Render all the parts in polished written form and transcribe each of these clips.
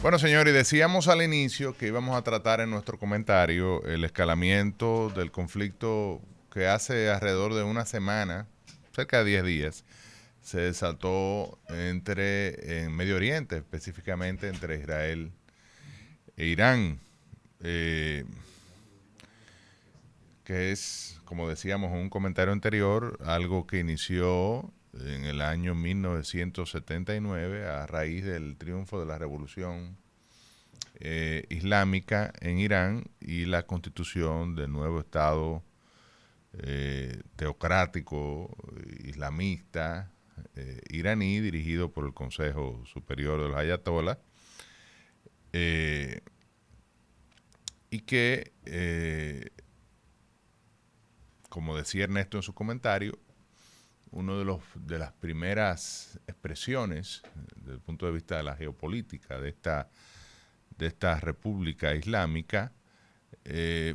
Bueno, señores, decíamos al inicio que íbamos a tratar en nuestro comentario el escalamiento del conflicto que hace alrededor de una semana, cerca de 10 días, se desató en Medio Oriente, específicamente entre Israel e Irán, eh, que es, como decíamos en un comentario anterior, algo que inició en el año 1979 a raíz del triunfo de la revolución islámica en Irán y la constitución del nuevo Estado teocrático islamista iraní dirigido por el Consejo Superior de los Ayatollah eh, y que, como decía Ernesto en su comentario, uno de las primeras expresiones desde el punto de vista de la geopolítica de esta república islámica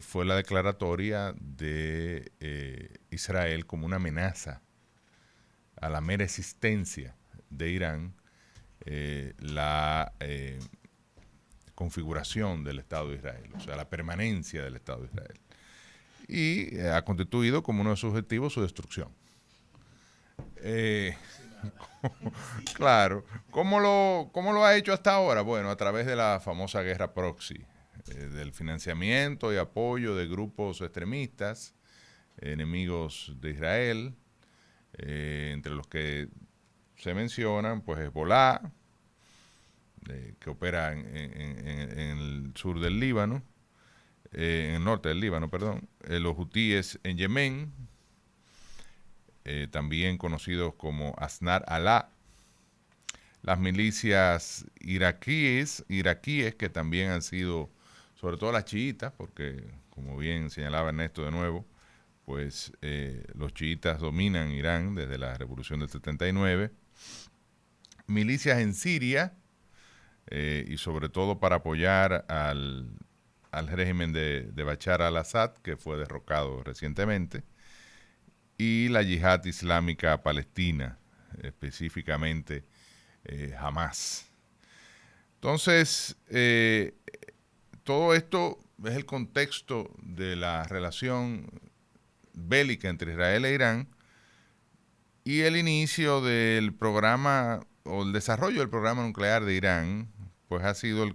fue la declaratoria de Israel como una amenaza a la mera existencia de Irán, la configuración del Estado de Israel, o sea, la permanencia del Estado de Israel. Y ha constituido como uno de sus objetivos su destrucción. Claro, ¿cómo lo ha hecho hasta ahora? Bueno, a través de la famosa guerra proxy, del financiamiento y apoyo de grupos extremistas, enemigos de Israel, entre los que se mencionan, pues Hezbollah, que opera en el sur del Líbano, en el norte del Líbano, perdón, los hutíes en Yemen, también conocidos como Asnar Allah, las milicias iraquíes que también han sido, sobre todo las chiitas, porque como bien señalaba Ernesto de nuevo, pues los chiitas dominan Irán desde la revolución del 79, milicias en Siria, y sobre todo para apoyar al régimen de Bashar al-Assad, que fue derrocado recientemente, y la yihad islámica palestina, específicamente Hamas. Entonces, todo esto es el contexto de la relación bélica entre Israel e Irán y el inicio del programa o el desarrollo del programa nuclear de Irán, pues ha sido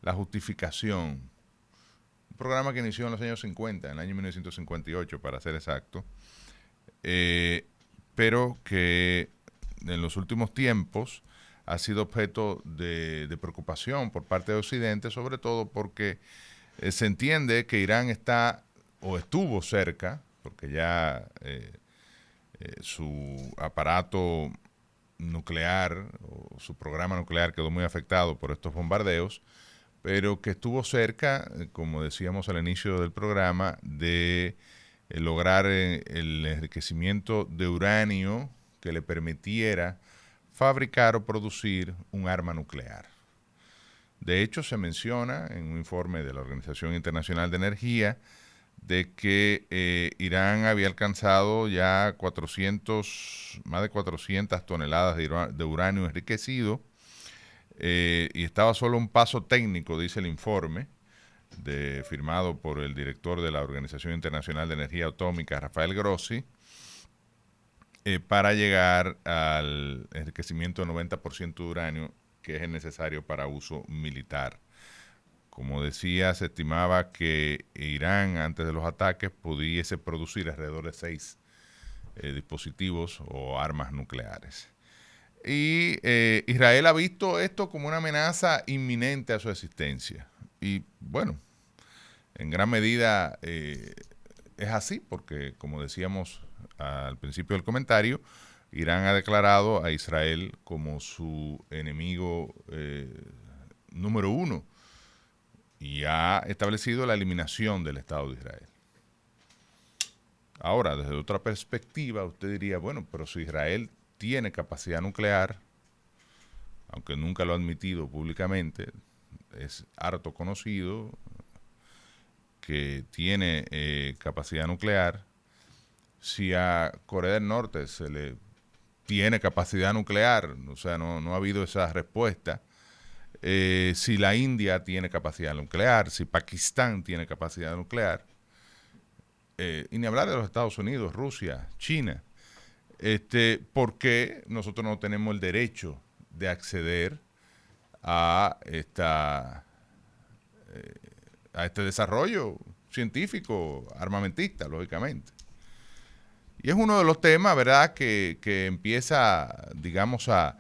la justificación. Un programa que inició en los años 50, en el año 1958 para ser exacto, pero que en los últimos tiempos ha sido objeto de preocupación por parte de Occidente, sobre todo porque se entiende que Irán está o estuvo cerca, porque ya su aparato nuclear o su programa nuclear quedó muy afectado por estos bombardeos, pero que estuvo cerca, como decíamos al inicio del programa, de lograr el enriquecimiento de uranio que le permitiera fabricar o producir un arma nuclear. De hecho, se menciona en un informe de la Organización Internacional de Energía de que Irán había alcanzado ya más de 400 toneladas de uranio enriquecido y estaba solo un paso técnico, dice el informe, firmado por el director de la Organización Internacional de Energía Atómica, Rafael Grossi, para llegar al enriquecimiento del 90% de uranio que es el necesario para uso militar. Como decía, se estimaba que Irán, antes de los ataques, pudiese producir alrededor de 6 dispositivos o armas nucleares. Y Israel ha visto esto como una amenaza inminente a su existencia. Y bueno, en gran medida es así, porque como decíamos al principio del comentario, Irán ha declarado a Israel como su enemigo número uno y ha establecido la eliminación del Estado de Israel. Ahora, desde otra perspectiva, usted diría, bueno, pero si Israel tiene capacidad nuclear, aunque nunca lo ha admitido públicamente, es harto conocido que tiene capacidad nuclear. Si a Corea del Norte se le tiene capacidad nuclear, o sea, no ha habido esa respuesta, si la India tiene capacidad nuclear, si Pakistán tiene capacidad nuclear, y ni hablar de los Estados Unidos, Rusia, China, ¿por qué nosotros no tenemos el derecho de acceder a este desarrollo científico, armamentista, lógicamente? Y es uno de los temas, ¿verdad?, que empieza, digamos, a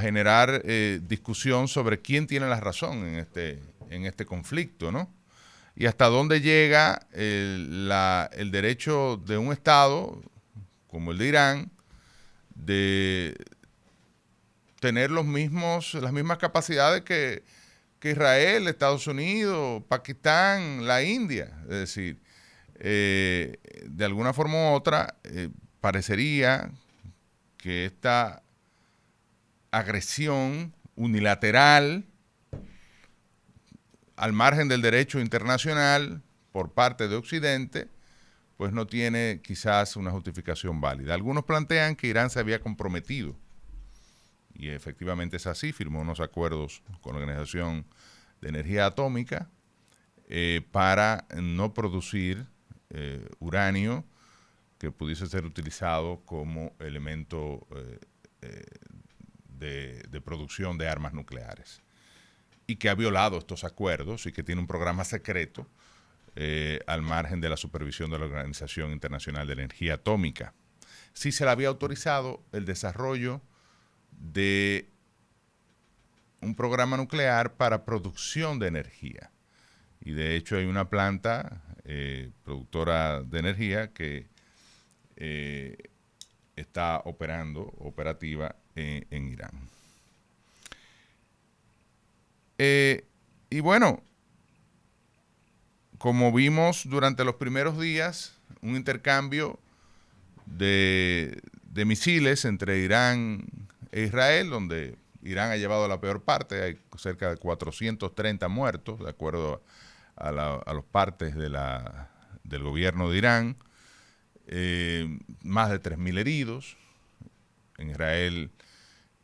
generar discusión sobre quién tiene la razón en este conflicto, ¿no? Y hasta dónde llega el derecho de un Estado, como el de Irán, de tener las mismas capacidades que Israel, Estados Unidos, Pakistán, la India. Es decir, de alguna forma u otra, parecería que esta agresión unilateral al margen del derecho internacional por parte de Occidente, pues no tiene quizás una justificación válida. Algunos plantean que Irán se había comprometido, y efectivamente es así, firmó unos acuerdos con la Organización de Energía Atómica para no producir uranio que pudiese ser utilizado como elemento de producción de armas nucleares, y que ha violado estos acuerdos y que tiene un programa secreto al margen de la supervisión de la Organización Internacional de Energía Atómica. Sí se le había autorizado el desarrollo de un programa nuclear para producción de energía. Y de hecho hay una planta productora de energía que está operativa en Irán. Y bueno, como vimos durante los primeros días, un intercambio de misiles entre Irán e Israel, donde Irán ha llevado la peor parte. Hay cerca de 430 muertos, de acuerdo a los partes del gobierno de Irán, más de 3.000 heridos. En Israel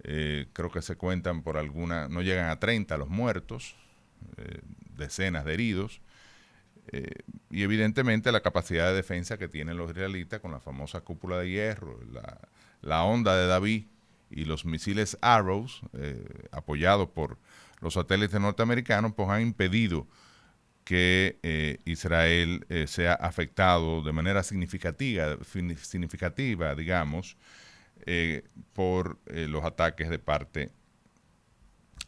creo que se cuentan por alguna, no llegan a 30 los muertos, decenas de heridos. Y evidentemente la capacidad de defensa que tienen los israelitas con la famosa cúpula de hierro, la onda de David y los misiles Arrows, apoyados por los satélites norteamericanos, pues han impedido que Israel sea afectado de manera significativa, digamos, por los ataques de parte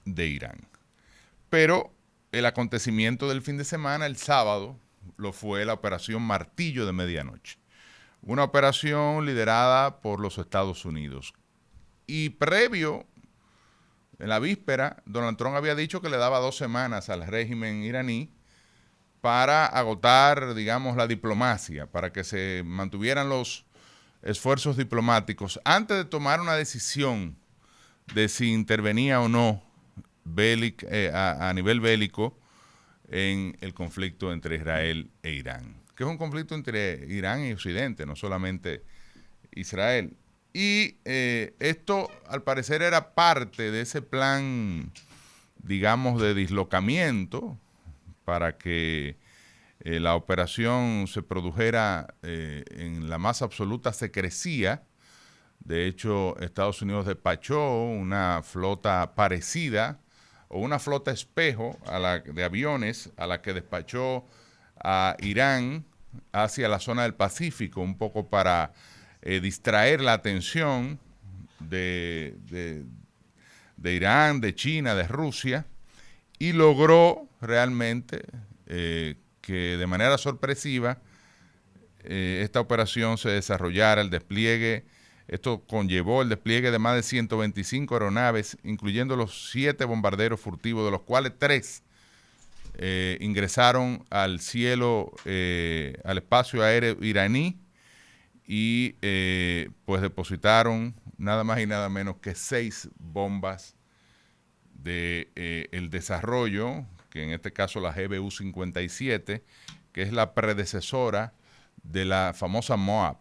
de Irán. Pero el acontecimiento del fin de semana, el sábado, lo fue la operación Martillo de Medianoche. Una operación liderada por los Estados Unidos. Y previo, en la víspera, Donald Trump había dicho que le daba 2 semanas al régimen iraní para agotar, digamos, la diplomacia, para que se mantuvieran los esfuerzos diplomáticos antes de tomar una decisión de si intervenía o no a nivel bélico en el conflicto entre Israel e Irán, que es un conflicto entre Irán y Occidente, no solamente Israel. Y esto, al parecer, era parte de ese plan, digamos, de dislocamiento para que la operación se produjera en la más absoluta secrecía. De hecho, Estados Unidos despachó una flota parecida o una flota espejo de aviones a la que despachó a Irán hacia la zona del Pacífico, un poco para distraer la atención de Irán, de China, de Rusia, y logró realmente que de manera sorpresiva esta operación se desarrollara, el despliegue. Esto conllevó el despliegue de más de 125 aeronaves, incluyendo los 7 bombarderos furtivos, de los cuales 3 ingresaron al cielo, al espacio aéreo iraní, y pues depositaron nada más y nada menos que 6 bombas de el desarrollo, que en este caso la GBU-57, que es la predecesora de la famosa MOAB,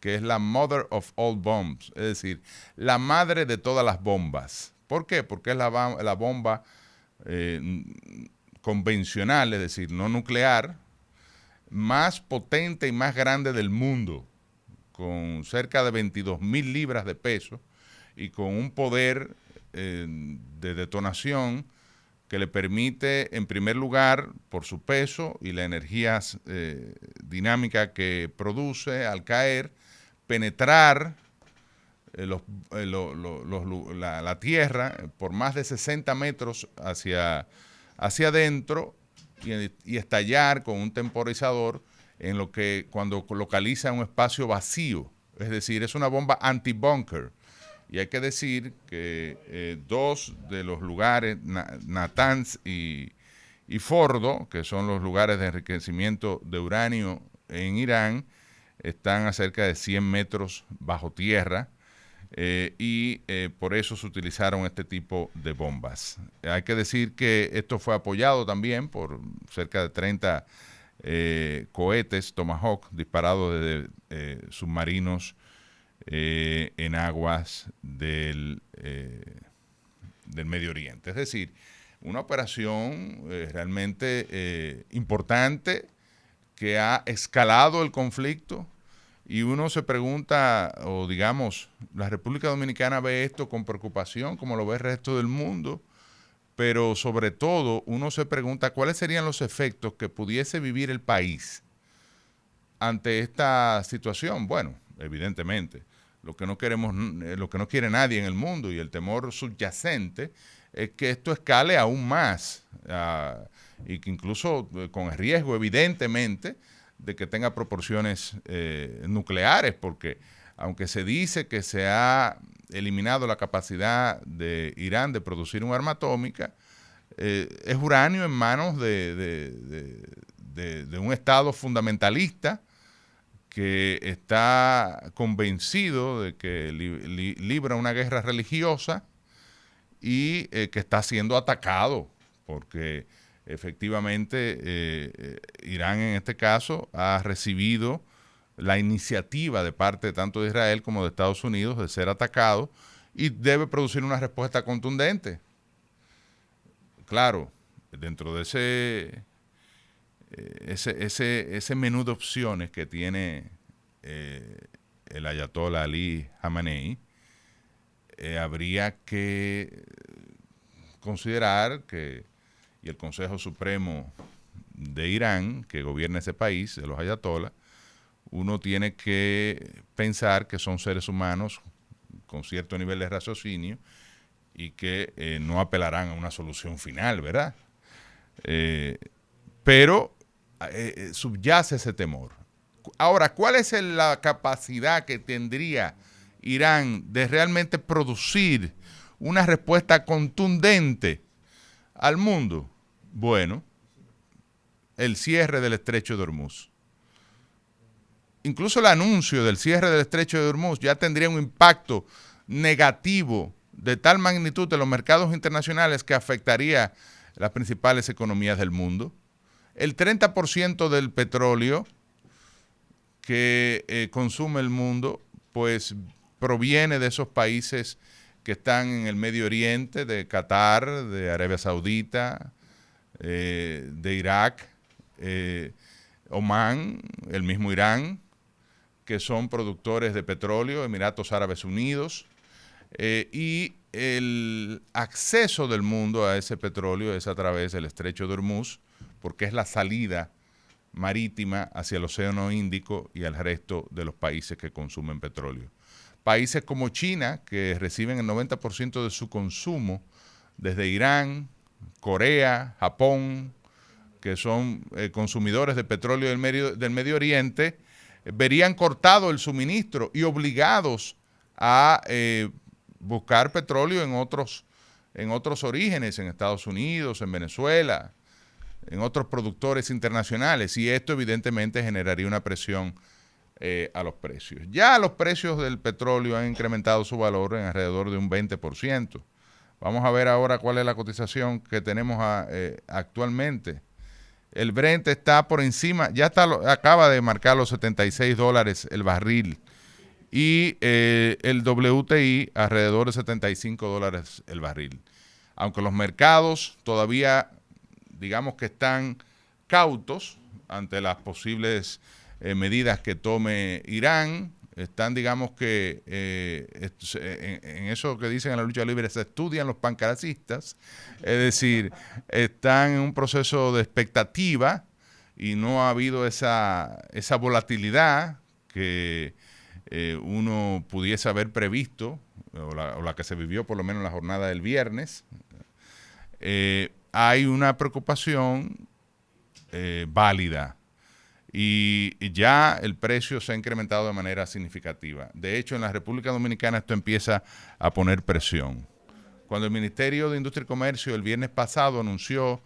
que es la Mother of All Bombs, es decir, la madre de todas las bombas. ¿Por qué? Porque es la bomba convencional, es decir, no nuclear, más potente y más grande del mundo, con cerca de 22.000 libras de peso y con un poder de detonación que le permite, en primer lugar, por su peso y la energía dinámica que produce al caer, penetrar la tierra por más de 60 metros hacia adentro y estallar con un temporizador en lo que cuando localiza un espacio vacío. Es decir, es una bomba anti-bunker. Y hay que decir que dos de los lugares, Natanz y Fordo, que son los lugares de enriquecimiento de uranio en Irán, están a cerca de 100 metros bajo tierra y por eso se utilizaron este tipo de bombas. Hay que decir que esto fue apoyado también por cerca de 30 cohetes Tomahawk disparados desde submarinos en aguas del Medio Oriente. Es decir, una operación realmente importante que ha escalado el conflicto y uno se pregunta, o digamos, la República Dominicana ve esto con preocupación como lo ve el resto del mundo, pero sobre todo uno se pregunta cuáles serían los efectos que pudiese vivir el país ante esta situación. Bueno, evidentemente, lo que no quiere nadie en el mundo y el temor subyacente es que esto escale aún más y que incluso con el riesgo, evidentemente, de que tenga proporciones nucleares, porque aunque se dice que se ha eliminado la capacidad de Irán de producir un arma atómica, es uranio en manos de un Estado fundamentalista que está convencido de que libra una guerra religiosa y que está siendo atacado, porque efectivamente Irán en este caso ha recibido la iniciativa de parte tanto de Israel como de Estados Unidos de ser atacado y debe producir una respuesta contundente. Claro, dentro de ese menú de opciones que tiene el ayatollah Ali Khamenei, habría que considerar que, y el Consejo Supremo de Irán, que gobierna ese país, de los ayatollah, uno tiene que pensar que son seres humanos con cierto nivel de raciocinio y que no apelarán a una solución final, ¿verdad? Pero subyace ese temor. Ahora, ¿cuál es la capacidad que tendría Irán de realmente producir una respuesta contundente al mundo? Bueno, el cierre del Estrecho de Hormuz. Incluso el anuncio del cierre del Estrecho de Hormuz ya tendría un impacto negativo de tal magnitud en los mercados internacionales que afectaría las principales economías del mundo. El 30% del petróleo que consume el mundo, pues proviene de esos países que están en el Medio Oriente, de Qatar, de Arabia Saudita, de Irak, Omán, el mismo Irán, que son productores de petróleo, Emiratos Árabes Unidos, y el acceso del mundo a ese petróleo es a través del Estrecho de Hormuz, porque es la salida marítima hacia el Océano Índico y al resto de los países que consumen petróleo. Países como China, que reciben el 90% de su consumo desde Irán, Corea, Japón, que son consumidores de petróleo del Medio Oriente, verían cortado el suministro y obligados a buscar petróleo en otros orígenes, en Estados Unidos, en Venezuela, en otros productores internacionales, y esto evidentemente generaría una presión a los precios. Ya los precios del petróleo han incrementado su valor en alrededor de un 20%. Vamos a ver ahora cuál es la cotización que tenemos actualmente. El Brent está por encima, acaba de marcar los $76 el barril, y el WTI alrededor de $75 el barril. aunque los mercados todavía, digamos que están cautos ante las posibles medidas que tome Irán, están, digamos que, en eso que dicen en la lucha libre, se estudian los pancracistas, es decir, están en un proceso de expectativa y no ha habido esa volatilidad que uno pudiese haber previsto, o la que se vivió por lo menos en la jornada del viernes. Hay una preocupación válida y ya el precio se ha incrementado de manera significativa. De hecho, en la República Dominicana esto empieza a poner presión. Cuando el Ministerio de Industria y Comercio el viernes pasado anunció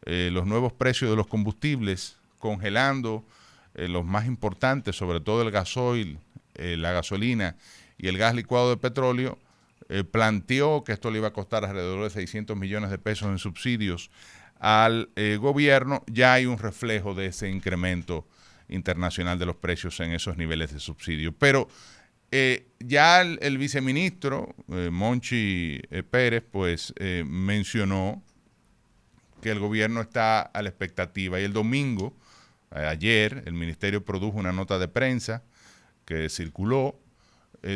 los nuevos precios de los combustibles, congelando los más importantes, sobre todo el gasoil, la gasolina y el gas licuado de petróleo, planteó que esto le iba a costar alrededor de 600 millones de pesos en subsidios al gobierno. Ya hay un reflejo de ese incremento internacional de los precios en esos niveles de subsidio. Pero ya el viceministro, Monchi Pérez, pues mencionó que el gobierno está a la expectativa. Y el domingo, ayer, el ministerio produjo una nota de prensa que circuló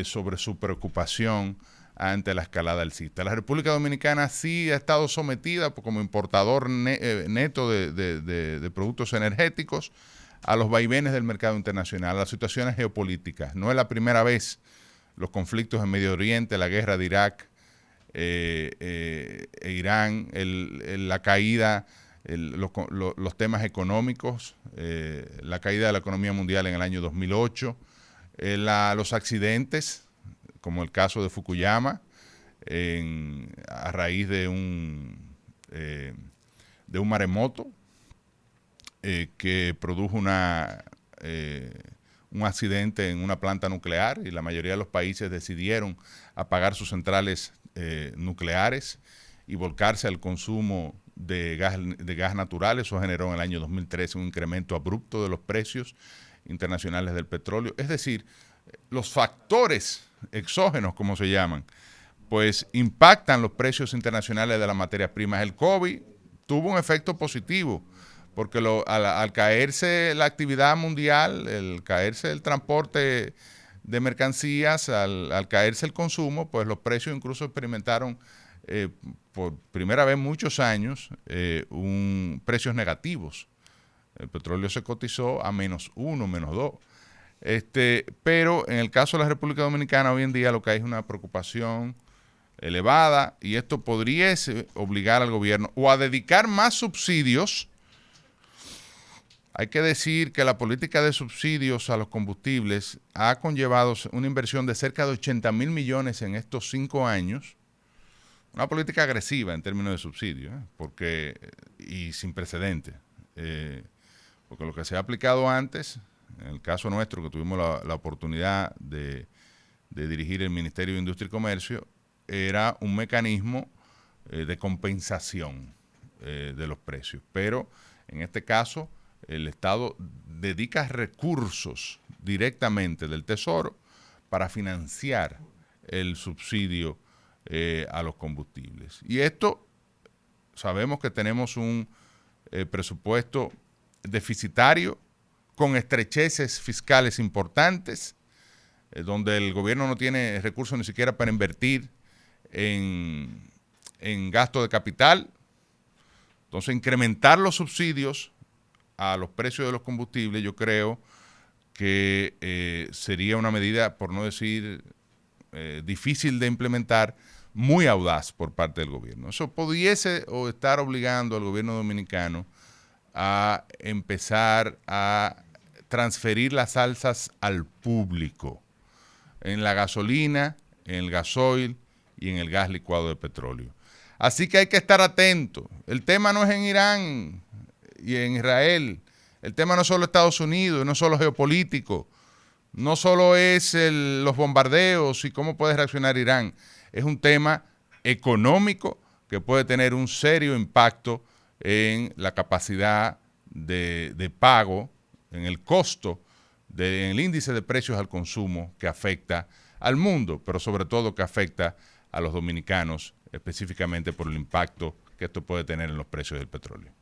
sobre su preocupación ante la escalada alcista. La República Dominicana sí ha estado sometida como importador neto de productos energéticos a los vaivenes del mercado internacional, a las situaciones geopolíticas. No es la primera vez los conflictos en Medio Oriente, la guerra de Irak, Irán, la caída, los temas económicos, la caída de la economía mundial en el año 2008, los accidentes, como el caso de Fukuyama, a raíz de un maremoto que produjo un accidente en una planta nuclear, y la mayoría de los países decidieron apagar sus centrales nucleares y volcarse al consumo de gas natural. Eso generó en el año 2013 un incremento abrupto de los precios internacionales del petróleo. Es decir, los factores exógenos, como se llaman, pues impactan los precios internacionales de las materias primas. El COVID tuvo un efecto positivo, porque al caerse la actividad mundial, al caerse el transporte de mercancías, al caerse el consumo, pues los precios incluso experimentaron por primera vez en muchos años precios negativos. El petróleo se cotizó a -1, -2. Pero en el caso de la República Dominicana hoy en día lo que hay es una preocupación elevada, y esto podría obligar al gobierno o a dedicar más subsidios. Hay que decir que la política de subsidios a los combustibles ha conllevado una inversión de cerca de 80 mil millones en estos 5 años. Una política agresiva en términos de subsidios, y sin precedentes. Porque lo que se ha aplicado antes, en el caso nuestro, que tuvimos la oportunidad de dirigir el Ministerio de Industria y Comercio, era un mecanismo de compensación de los precios. Pero en este caso, el Estado dedica recursos directamente del Tesoro para financiar el subsidio a los combustibles. Y esto, sabemos que tenemos un presupuesto deficitario, con estrecheces fiscales importantes, donde el gobierno no tiene recursos ni siquiera para invertir en gasto de capital. Entonces, incrementar los subsidios a los precios de los combustibles, yo creo que sería una medida, por no decir difícil de implementar, muy audaz por parte del gobierno. Eso pudiese estar obligando al gobierno dominicano a empezar a transferir las alzas al público en la gasolina, en el gasoil y en el gas licuado de petróleo. Así que hay que estar atentos. El tema no es en Irán y en Israel. El tema no es solo Estados Unidos, no es solo geopolítico, no solo es los bombardeos y cómo puede reaccionar Irán. Es un tema económico que puede tener un serio impacto en la capacidad de pago, en el costo, en el índice de precios al consumo que afecta al mundo, pero sobre todo que afecta a los dominicanos específicamente por el impacto que esto puede tener en los precios del petróleo.